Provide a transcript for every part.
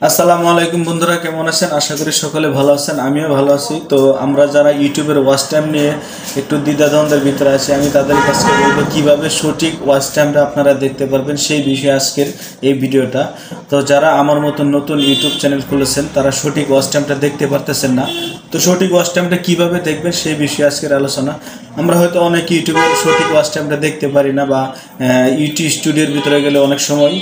আসসালামু আলাইকুম বন্ধুরা, কেমন আছেন? আশা করি সকলে ভালো আছেন, আমিও ভালো আছি। তো আমরা যারা ইউটিউবের ওয়াচ টাইম নিয়ে একটু দ্বিধাদ্বন্দ্বের ভিতরে আছি, আমি তাদের কাছে বলবো কীভাবে সঠিক ওয়াচ টাইমটা আপনারা দেখতে পারবেন সেই বিষয়ে আজকের এই ভিডিওটা। তো যারা আমার মতন নতুন ইউটিউব চ্যানেল খুলেছেন তারা সঠিক ওয়াচ টাইমটা দেখতে পারতেছেন না, তো সঠিক ওয়াচ টাইমটা কীভাবে দেখবেন সেই বিষয়ে আজকের আলোচনা। আমরা হয়তো অনেক ইউটিউবের সঠিক ওয়াচ টাইমটা দেখতে পারি না, বা ইউটিউব স্টুডিওর ভিতরে গেলে অনেক সময়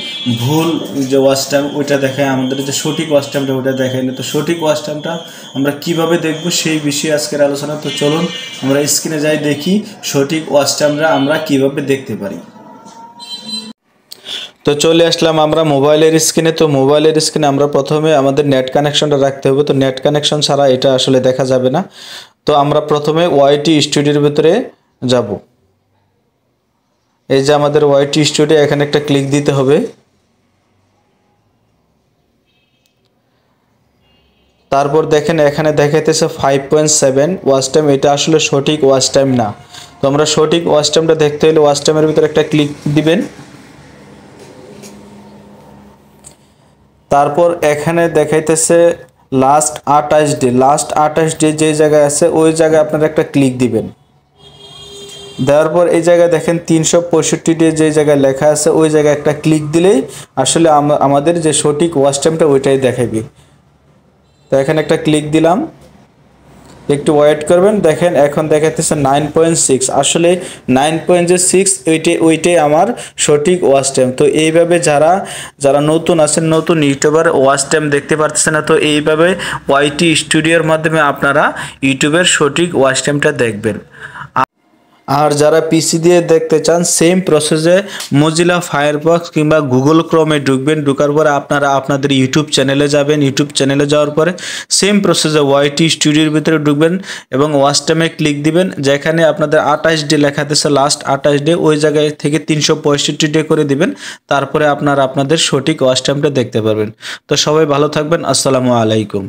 ভুল যে ওয়াচ টাইম ওইটা দেখায়, আমাদের যে সঠিক ওয়াচ টাইমটা ওইটা দেখায় না। তো সঠিক ওয়াচ টাইমটা আমরা কীভাবে দেখব সেই বিষয়ে আজকের আলোচনা। তো চলুন আমরা স্ক্রিনে যাই, দেখি সঠিক ওয়াচ টাইমটা আমরা কীভাবে দেখতে পারি। তো চলে আসলাম আমরা মোবাইলের স্ক্রিনে। তো মোবাইলের স্ক্রিনে আমরা প্রথমে আমাদের নেট কানেকশনটা রাখতে হবে। তো নেট কানেকশন ছাড়া এটা আসলে দেখা যাবে না। তো আমরা প্রথমে ওয়াইটি স্টুডিওর ভিতরে যাব। এই যে আমাদের ওয়াইটি স্টুডিও, এখানে একটা ক্লিক দিতে হবে। তারপর দেখেন এখানে দেখাইতেছে 5.7 ওয়াচ টাইম, এটা আসলে সঠিক ওয়াচ টাইম না। তো আমরা সঠিক ওয়াচ টাইমটা দেখতে হলে ওয়াচ টাইমের ভিতরে একটা ক্লিক দিবেন। তারপর এখানে দেখাইতেছে লাস্ট 28 ডে, লাস্ট 28 ডে যে জায়গায় আছে ওই জায়গায় আপনারা একটা ক্লিক দিবেন। দেওয়ার পর এই জায়গায় দেখেন 365 ডে যে জায়গায় লেখা আছে ওই জায়গায় একটা ক্লিক দিলেই আসলে আমাদের যে সঠিক ওয়াচ টাইমটা ওইটাই দেখাবে। তো এখানে একটা ক্লিক দিলাম, একটু ওয়েট করবেন। দেখেন এখন দেখাতেছে 9.6, আসলে 9.6 ওইটাই আমার সঠিক ওয়াচ টাইম। তো এইভাবে যারা নতুন আছেন, নতুন ইউটিউবার ওয়াচ টাইম দেখতে পারতেছে না, তো এইভাবে ওয়াইটি স্টুডিওর মাধ্যমে আপনারা ইউটিউবের সঠিক ওয়াচ টাইমটা দেখবেন। আর যারা পিসি দিয়ে দেখতে চান সেম প্রসেসে মজিলা ফায়ারফক্স কিংবা গুগল ক্রোমে ঢুকবেন। ঢোকার পরে আপনারা আপনাদের ইউটিউব চ্যানেলে যাবেন। ইউটিউব চ্যানেলে যাওয়ার পরে সেম প্রসেসে ওয়াইটি স্টুডিওর ভিতরে ঢুকবেন এবং ওয়াচ টাইমে ক্লিক দিবেন। যেখানে আপনাদের 28 ডে লেখা দিচ্ছে, লাস্ট 28 ডে, ওই জায়গায় থেকে 365 ডে করে দিবেন। তারপরে আপনারা আপনাদের সঠিক ওয়াচ টাইমটা দেখতে পারবেন। তো সবাই ভালো থাকবেন। আসসালামু আলাইকুম।